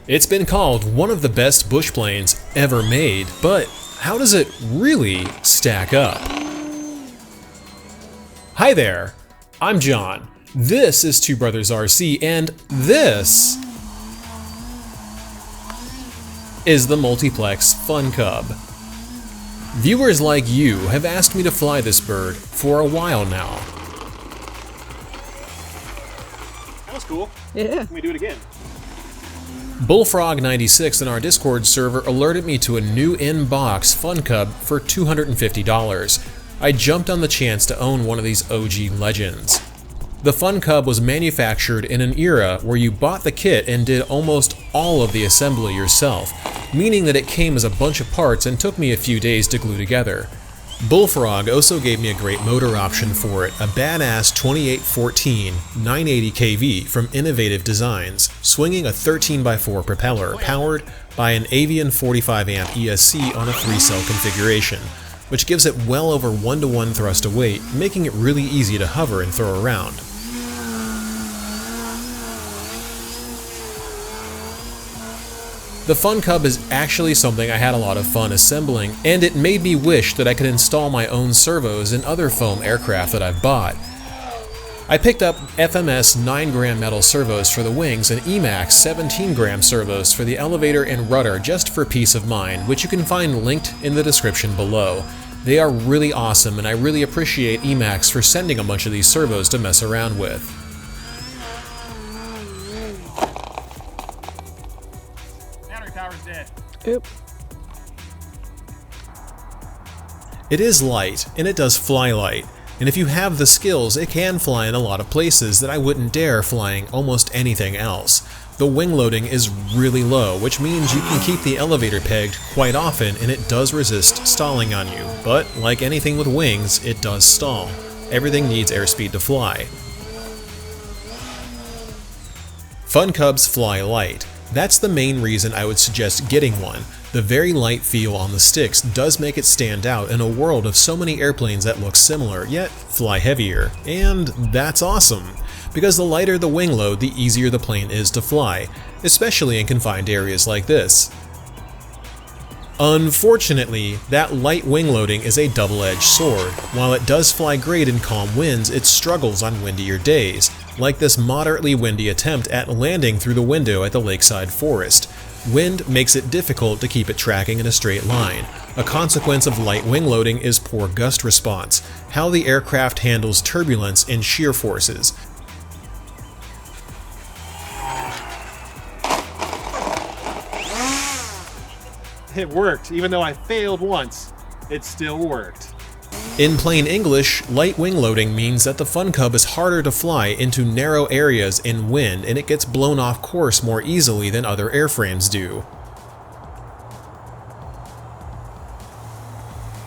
It's been called one of the best bush planes ever made, but how does it really stack up? Hi there, I'm John. This is Two Brothers RC, and this is the Multiplex Fun Cub. Viewers like you have asked me to fly this bird for a while now. That was cool. Yeah. Let me do it again. Bullfrog96 in our Discord server alerted me to a new in-box Fun Cub for $250. I jumped on the chance to own one of these OG legends. The Fun Cub was manufactured in an era where you bought the kit and did almost all of the assembly yourself, meaning that it came as a bunch of parts and took me a few days to glue together. Bullfrog also gave me a great motor option for it, a badass 2814 980 kV from Innovative Designs, swinging a 13x4 propeller powered by an Avian 45 amp ESC on a 3-cell configuration, which gives it well over 1-to-1 thrust to weight, making it really easy to hover and throw around. The Fun Cub is actually something I had a lot of fun assembling, and it made me wish that I could install my own servos in other foam aircraft that I've bought. I picked up FMS 9-gram metal servos for the wings and Emax 17-gram servos for the elevator and rudder just for peace of mind, which you can find linked in the description below. They are really awesome, and I really appreciate Emax for sending a bunch of these servos to mess around with. Oop. It is light, and it does fly light, and if you have the skills, it can fly in a lot of places that I wouldn't dare flying almost anything else. The wing loading is really low, which means you can keep the elevator pegged quite often, and it does resist stalling on you, but like anything with wings, it does stall. Everything needs airspeed to fly. Fun Cubs fly light. That's the main reason I would suggest getting one. The very light feel on the sticks does make it stand out in a world of so many airplanes that look similar, yet fly heavier. And that's awesome, because the lighter the wing load, the easier the plane is to fly, especially in confined areas like this. Unfortunately, that light wing loading is a double-edged sword. While it does fly great in calm winds, it struggles on windier days, like this moderately windy attempt at landing through the window at the lakeside forest. Wind makes it difficult to keep it tracking in a straight line. A consequence of light wing loading is poor gust response, how the aircraft handles turbulence and shear forces. It worked. Even though I failed once, it still worked. In plain English, light wing loading means that the Fun Cub is harder to fly into narrow areas in wind, and it gets blown off course more easily than other airframes do.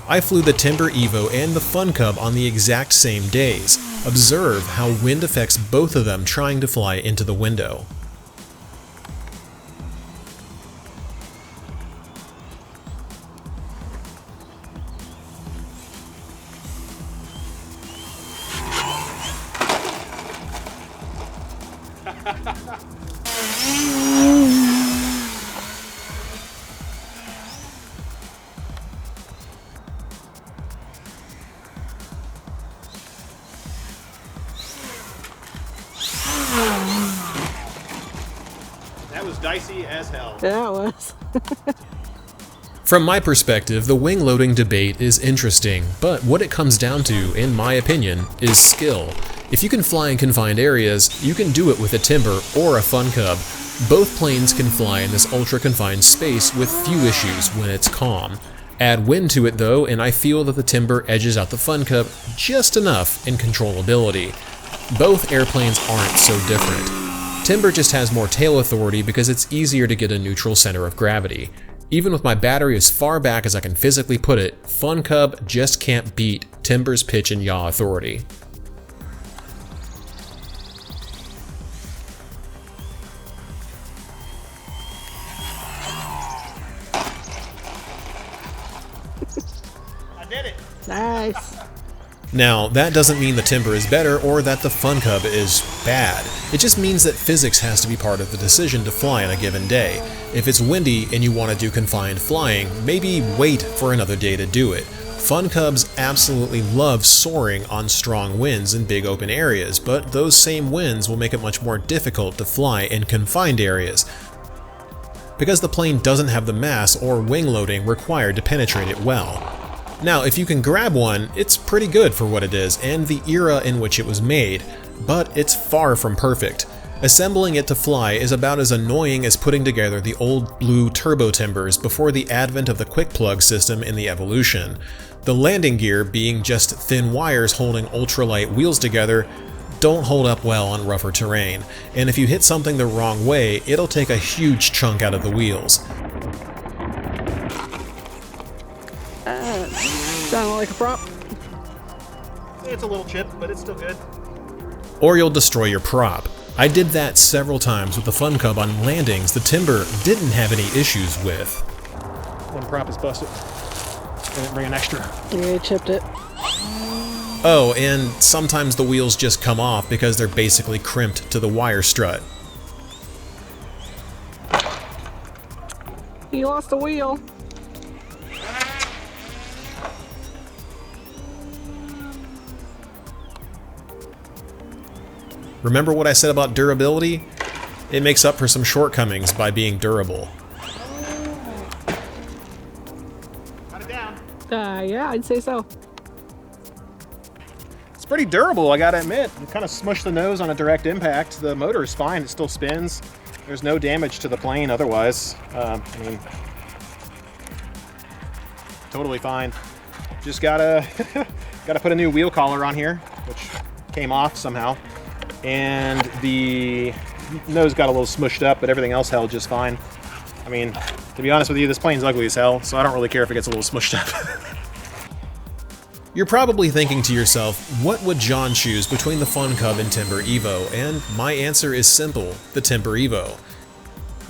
I flew the Timber Evo and the Fun Cub on the exact same days. Observe how wind affects both of them trying to fly into the window. That was dicey as hell. That was. From my perspective, the wing loading debate is interesting, but what it comes down to, in my opinion, is skill. If you can fly in confined areas, you can do it with a Timber or a Fun Cub. Both planes can fly in this ultra-confined space with few issues when it's calm. Add wind to it though, and I feel that the Timber edges out the Fun Cub just enough in controllability. Both airplanes aren't so different. Timber just has more tail authority because it's easier to get a neutral center of gravity. Even with my battery as far back as I can physically put it, Fun Cub just can't beat Timber's pitch and yaw authority. I did it. Nice. Now, that doesn't mean the Timber is better or that the Fun Cub is bad. It just means that physics has to be part of the decision to fly on a given day. If it's windy and you want to do confined flying, maybe wait for another day to do it. Fun Cubs absolutely love soaring on strong winds in big open areas, but those same winds will make it much more difficult to fly in confined areas, because the plane doesn't have the mass or wing loading required to penetrate it well. Now, if you can grab one, it's pretty good for what it is and the era in which it was made, but it's far from perfect. Assembling it to fly is about as annoying as putting together the old blue turbo timbers before the advent of the quick plug system in the Evolution. The landing gear, being just thin wires holding ultralight wheels together, don't hold up well on rougher terrain, and if you hit something the wrong way, it'll take a huge chunk out of the wheels. Sound like a prop? It's a little chipped, but it's still good. Or you'll destroy your prop. I did that several times with the Fun Cub on landings the Timber didn't have any issues with. One prop is busted. I didn't bring an extra. Yeah, you chipped it. Oh, and sometimes the wheels just come off because they're basically crimped to the wire strut. You lost a wheel. Remember what I said about durability? It makes up for some shortcomings by being durable. Got it down. Yeah, I'd say so. It's pretty durable, I gotta admit. You kind of smushed the nose on a direct impact. The motor is fine, it still spins. There's no damage to the plane otherwise. I mean, totally fine. Just gotta put a new wheel collar on here, which came off somehow. And the nose got a little smushed up, but everything else held just fine. I mean, to be honest with you, this plane's ugly as hell, so I don't really care if it gets a little smushed up. You're probably thinking to yourself, what would John choose between the Fun Cub and Timber Evo? And my answer is simple, the Timber Evo.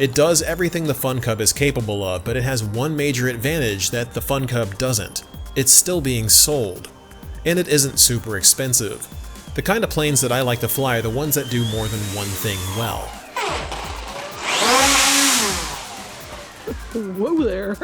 It does everything the Fun Cub is capable of, but it has one major advantage that the Fun Cub doesn't. It's still being sold. And it isn't super expensive. The kind of planes that I like to fly are the ones that do more than one thing well. Whoa there.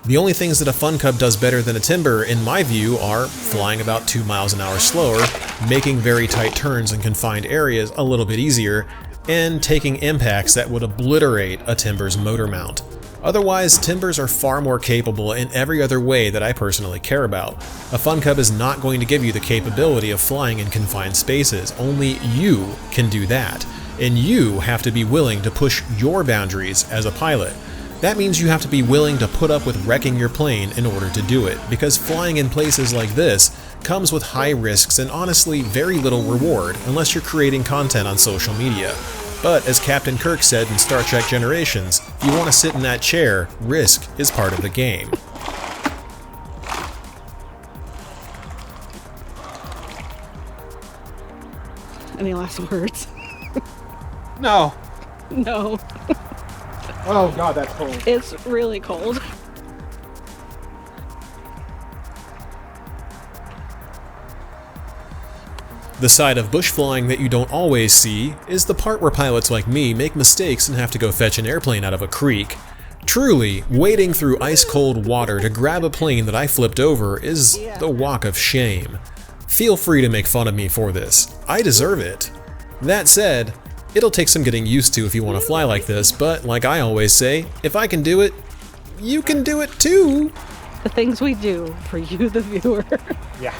The only things that a Fun Cub does better than a Timber, in my view, are flying about 2 miles an hour slower, making very tight turns in confined areas a little bit easier, and taking impacts that would obliterate a Timber's motor mount. Otherwise, Timbers are far more capable in every other way that I personally care about. A Fun Cub is not going to give you the capability of flying in confined spaces. Only you can do that. And you have to be willing to push your boundaries as a pilot. That means you have to be willing to put up with wrecking your plane in order to do it, because flying in places like this comes with high risks and honestly very little reward unless you're creating content on social media. But as Captain Kirk said in Star Trek Generations, if you want to sit in that chair, risk is part of the game. Any last words? No. No. Oh god, that's cold. It's really cold. The side of bush flying that you don't always see is the part where pilots like me make mistakes and have to go fetch an airplane out of a creek. Truly, wading through ice-cold water to grab a plane that I flipped over is the walk of shame. Feel free to make fun of me for this. I deserve it. That said, it'll take some getting used to if you want to fly like this, but like I always say, if I can do it, you can do it too! The things we do for you, the viewer. Yeah.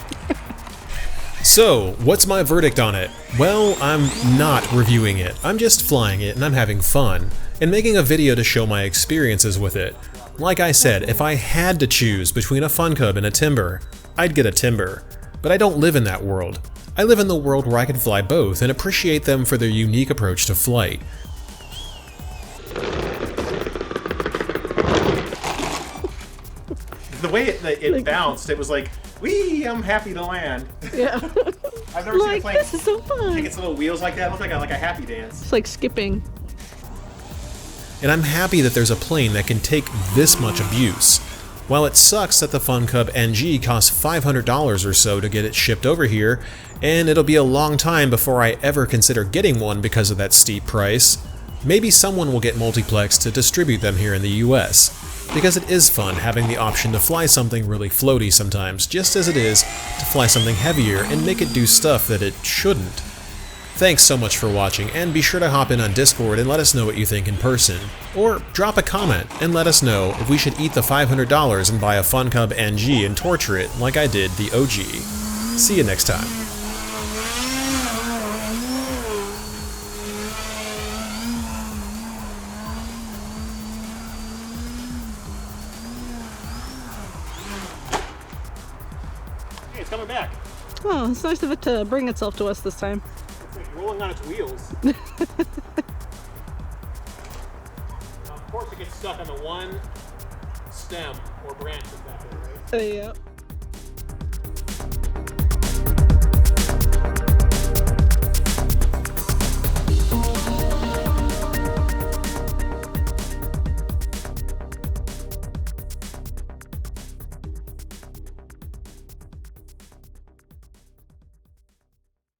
So, what's my verdict on it? Well, I'm not reviewing it. I'm just flying it and I'm having fun, and making a video to show my experiences with it. Like I said, if I had to choose between a Fun Cub and a Timber, I'd get a Timber. But I don't live in that world. I live in the world where I can fly both and appreciate them for their unique approach to flight. The way it bounced, it was like, wee, I'm happy to land. Yeah. I've never seen a plane this is so fun. take its little wheels like that. It looked like a happy dance. It's like skipping. And I'm happy that there's a plane that can take this much abuse. While it sucks that the Fun Cub NG costs $500 or so to get it shipped over here, and it'll be a long time before I ever consider getting one because of that steep price, maybe someone will get Multiplex to distribute them here in the US. Because it is fun having the option to fly something really floaty sometimes, just as it is to fly something heavier and make it do stuff that it shouldn't. Thanks so much for watching, and be sure to hop in on Discord and let us know what you think in person. Or drop a comment and let us know if we should eat the $500 and buy a Fun Cub NG and torture it like I did the OG. See you next time. Hey, it's coming back. Oh, it's nice of it to bring itself to us this time. It's like rolling on its wheels. Of course it gets stuck on the one stem or branch that's back there, right? Yeah.